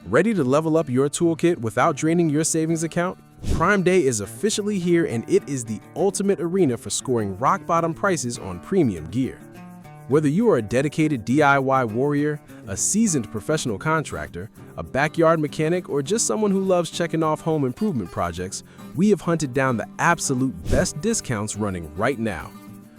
Ready to level up your toolkit without draining your savings account? Prime Day is officially here, and it is the ultimate arena for scoring rock-bottom prices on premium gear. Whether you are a dedicated DIY warrior, a seasoned professional contractor, a backyard mechanic, or just someone who loves checking off home improvement projects, we have hunted down the absolute best discounts running right now.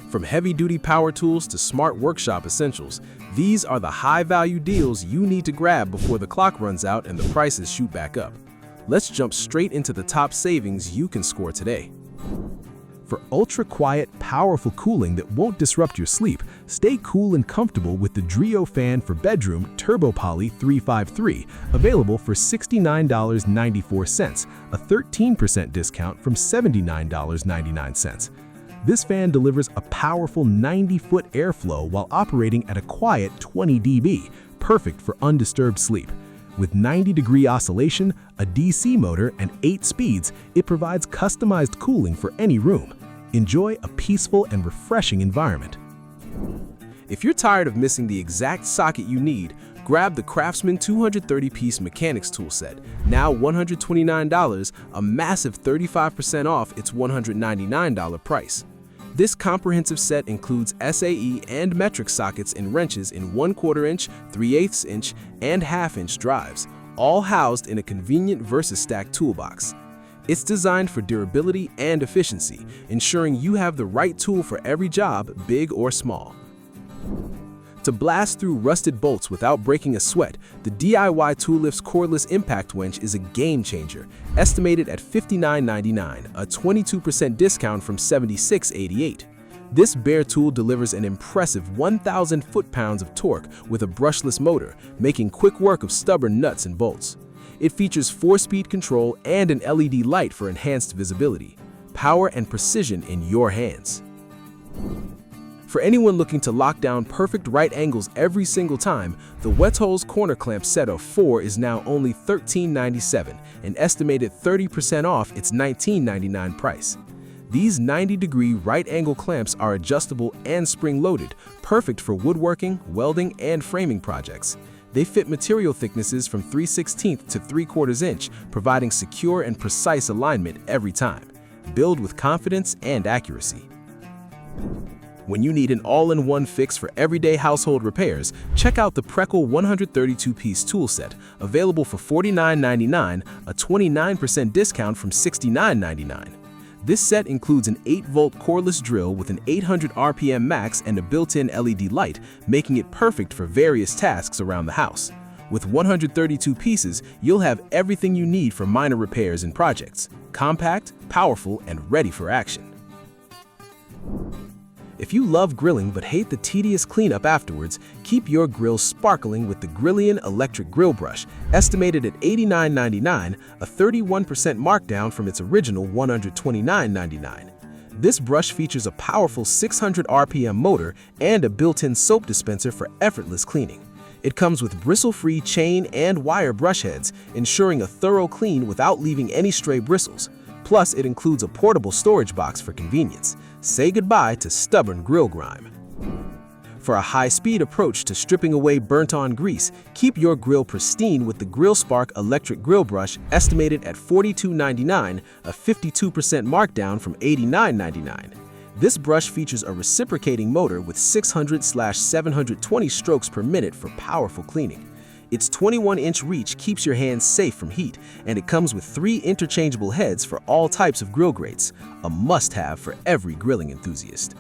From heavy-duty power tools to smart workshop essentials, these are the high-value deals you need to grab before the clock runs out and the prices shoot back up. Let's jump straight into the top savings you can score today. For ultra-quiet, powerful cooling that won't disrupt your sleep, stay cool and comfortable with the DREO fan for bedroom Turbo Poly 353, available for $69.94, a 13% discount from $79.99. This fan delivers a powerful 90-foot airflow while operating at a quiet 20 dB, perfect for undisturbed sleep. With 90-degree oscillation, a DC motor, and 8 speeds, it provides customized cooling for any room. Enjoy a peaceful and refreshing environment. If you're tired of missing the exact socket you need, grab the Craftsman 230-piece mechanics tool set, now $129, a massive 35% off its $199 price. This comprehensive set includes SAE and metric sockets and wrenches in 1/4 inch, 3/8 inch, and 1/2 inch drives, all housed in a convenient VersaStack toolbox. It's designed for durability and efficiency, ensuring you have the right tool for every job, big or small. To blast through rusted bolts without breaking a sweat, the DIYtoolifz cordless impact winch is a game changer, estimated at $59.99, a 22% discount from $76.88. This bare tool delivers an impressive 1,000 foot-pounds of torque with a brushless motor, making quick work of stubborn nuts and bolts. It features 4-speed control and an LED light for enhanced visibility. Power and precision in your hands. For anyone looking to lock down perfect right angles every single time, the Wetholes corner clamp set of 4 is now only $13.97, an estimated 30% off its $19.99 price. These 90-degree right angle clamps are adjustable and spring-loaded, perfect for woodworking, welding, and framing projects. They fit material thicknesses from 3/16 to 3/4 inch, providing secure and precise alignment every time. Build with confidence and accuracy. When you need an all-in-one fix for everyday household repairs, check out the Preckle 132-piece tool set, available for $49.99, a 29% discount from $69.99. This set includes an 8-volt cordless drill with an 800 RPM max and a built-in LED light, making it perfect for various tasks around the house. With 132 pieces, you'll have everything you need for minor repairs and projects. Compact, powerful, and ready for action. If you love grilling but hate the tedious cleanup afterwards, keep your grill sparkling with the GRILLION electric grill brush, estimated at $89.99, a 31% markdown from its original $129.99. This brush features a powerful 600 RPM motor and a built-in soap dispenser for effortless cleaning. It comes with bristle-free chain and wire brush heads, ensuring a thorough clean without leaving any stray bristles. Plus, it includes a portable storage box for convenience. Say goodbye to stubborn grill grime. For a high-speed approach to stripping away burnt-on grease, keep your grill pristine with the GrillSpark electric grill brush, estimated at $42.99, a 52% markdown from $89.99. This brush features a reciprocating motor with 600/720 strokes per minute for powerful cleaning. Its 21-inch reach keeps your hands safe from heat, and it comes with 3 interchangeable heads for all types of grill grates, a must-have for every grilling enthusiast.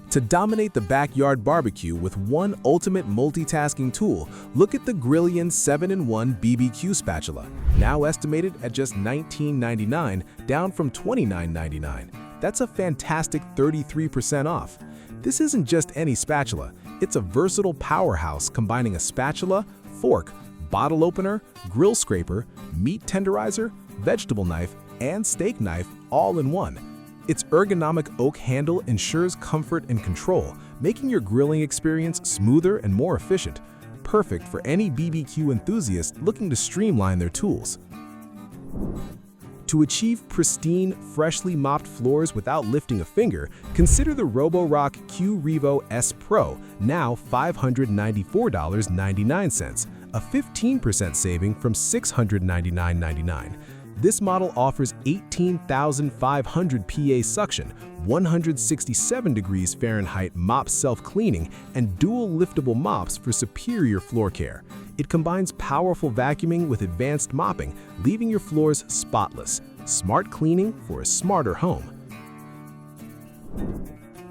To dominate the backyard barbecue with one ultimate multitasking tool, look at the GRILLION 7-in-1 BBQ spatula, now estimated at just $19.99, down from $29.99. That's a fantastic 33% off. This isn't just any spatula. It's a versatile powerhouse combining a spatula, fork, bottle opener, grill scraper, meat tenderizer, vegetable knife, and steak knife all in one. Its ergonomic oak handle ensures comfort and control, making your grilling experience smoother and more efficient. Perfect for any BBQ enthusiast looking to streamline their tools. To achieve pristine, freshly mopped floors without lifting a finger, consider the roborock Q Revo S Pro, now $594.99, a 15% saving from $699.99. This model offers 18,500 PA suction, 167 degrees Fahrenheit mop self-cleaning, and dual liftable mops for superior floor care. It combines powerful vacuuming with advanced mopping, leaving your floors spotless. Smart cleaning for a smarter home.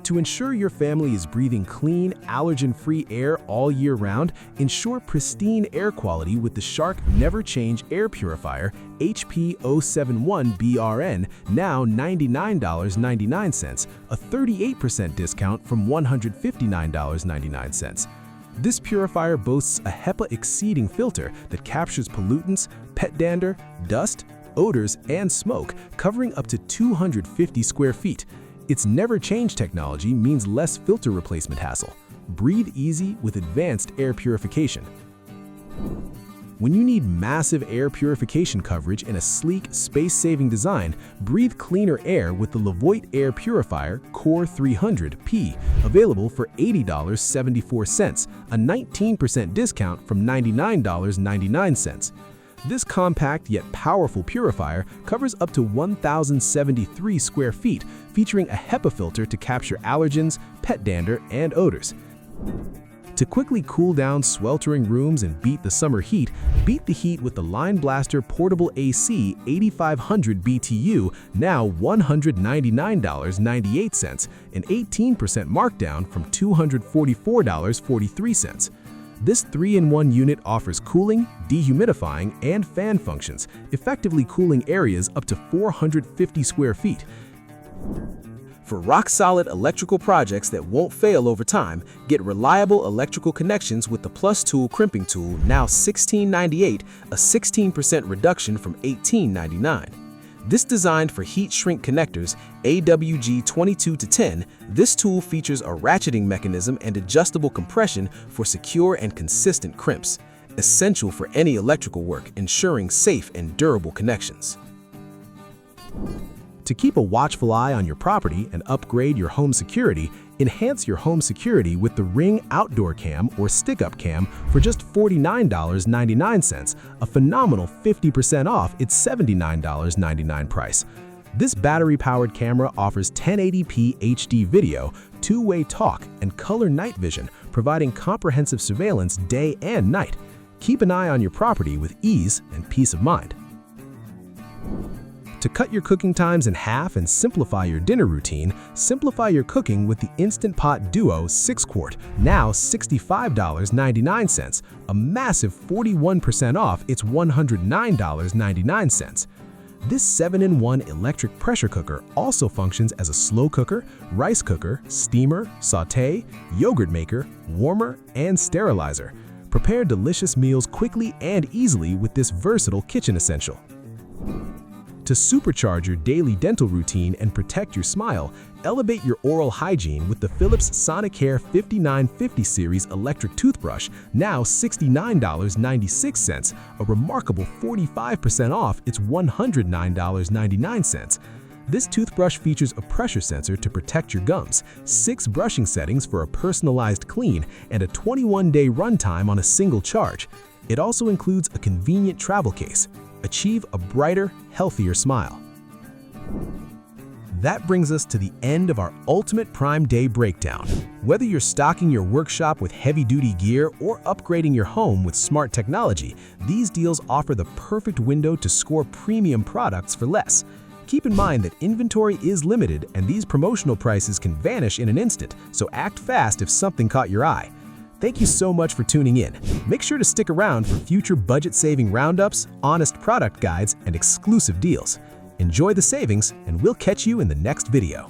To ensure your family is breathing clean, allergen-free air all year round, ensure pristine air quality with the Shark Never Change Air Purifier HP071BRN, now $99.99, a 38% discount from $159.99. This purifier boasts a HEPA-exceeding filter that captures pollutants, pet dander, dust, odors, and smoke, covering up to 250 square feet. Its never-change technology means less filter replacement hassle. Breathe easy with advanced air purification. When you need massive air purification coverage in a sleek, space-saving design, breathe cleaner air with the LEVOIT Air Purifier Core 300P, available for $80.74, a 19% discount from $99.99. This compact yet powerful purifier covers up to 1,073 square feet, featuring a HEPA filter to capture allergens, pet dander, and odors. To quickly cool down sweltering rooms and beat the summer heat, beat the heat with the Line Blaster Portable AC 8500 BTU, now $199.98, an 18% markdown from $244.43. This 3-in-1 unit offers cooling, dehumidifying, and fan functions, effectively cooling areas up to 450 square feet. For rock-solid electrical projects that won't fail over time, get reliable electrical connections with the Plus Tool crimping tool, now $16.98, a 16% reduction from $18.99. This designed for heat shrink connectors, AWG 22-10, this tool features a ratcheting mechanism and adjustable compression for secure and consistent crimps, essential for any electrical work, ensuring safe and durable connections. To keep a watchful eye on your property and upgrade your home security, enhance your home security with the Ring Outdoor Cam or Stick-Up Cam for just $49.99, a phenomenal 50% off its $79.99 price. This battery-powered camera offers 1080p HD video, two-way talk, and color night vision, providing comprehensive surveillance day and night. Keep an eye on your property with ease and peace of mind. To cut your cooking times in half and simplify your dinner routine, simplify your cooking with the Instant Pot Duo 6-quart, now $65.99, a massive 41% off its $109.99. This 7-in-1 electric pressure cooker also functions as a slow cooker, rice cooker, steamer, sauté, yogurt maker, warmer, and sterilizer. Prepare delicious meals quickly and easily with this versatile kitchen essential. To supercharge your daily dental routine and protect your smile, elevate your oral hygiene with the Philips Sonicare 5950 series electric toothbrush, now $69.96, a remarkable 45% off its $109.99. This toothbrush features a pressure sensor to protect your gums, 6 brushing settings for a personalized clean, and a 21-day runtime on a single charge. It also includes a convenient travel case. Achieve a brighter, healthier smile. That brings us to the end of our ultimate Prime Day breakdown. Whether you're stocking your workshop with heavy-duty gear or upgrading your home with smart technology, these deals offer the perfect window to score premium products for less. Keep in mind that inventory is limited and these promotional prices can vanish in an instant, so act fast if something caught your eye. Thank you so much for tuning in. Make sure to stick around for future budget-saving roundups, honest product guides, and exclusive deals. Enjoy the savings, and we'll catch you in the next video.